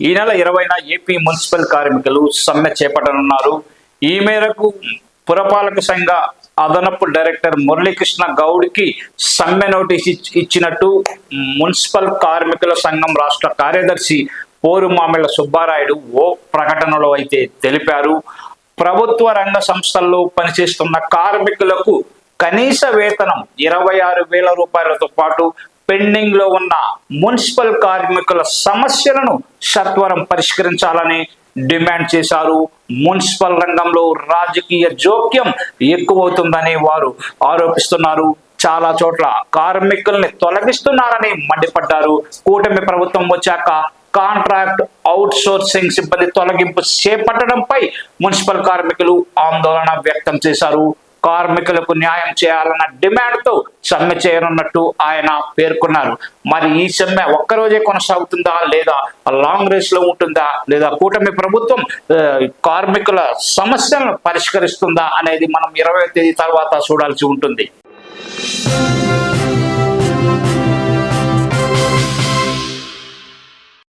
ఈ నెల 20న AP municipal కార్మికులు సమ్మె చేపట్టనున్నారు. ఈ మేరకు పురపాలక సంఘ అదనపు డైరెక్టర్ మురళీకృష్ణ గౌడ్కి సమ్మె నోటీస్ ఇచ్చినట్టు మున్సిపల్ కార్మికుల సంఘం రాష్ట్ర కార్యదర్శి పోరుమామిళ్ళ సుబ్బారాయుడు ఓ ప్రకటనలో అయితే తెలిపారు. ప్రభుత్వ రంగ సంస్థల్లో పనిచేస్తున్న కార్మికులకు కనీస వేతనం 26,000 రూపాయలతో పాటు పెండింగ్ లో ఉన్న మున్సిపల్ కార్మికుల సమస్యలను సత్వరం పరిష్కరించాలని డిమాండ్ చేశారు. మున్సిపల్ రంగంలో రాజకీయ జోక్యం ఎక్కువవుతుందని వారు ఆరోపిస్తున్నారు. చాలా చోట్ల కార్మికుల్ని తొలగిస్తున్నారని మండిపడ్డారు. కూటమి ప్రభుత్వం వచ్చాక కాంట్రాక్ట్ అవుట్ సోర్సింగ్ సిబ్బంది తొలగింపు చేపట్టడంపై మున్సిపల్ కార్మికులు ఆందోళన వ్యక్తం చేశారు. కార్మికులకు న్యాయం చేయాలన్న డిమాండ్తో సమ్మె చేయనున్నట్టు ఆయన పేర్కొన్నారు. మరి ఈ సమ్మె ఒక్కరోజే కొనసాగుతుందా లేదా లాంగ్ రేస్ లో ఉంటుందా లేదా కూటమి ప్రభుత్వం కార్మికుల సమస్యలను పరిష్కరిస్తుందా అనేది మనం 20వ తేదీ తర్వాత చూడాల్సి ఉంటుంది.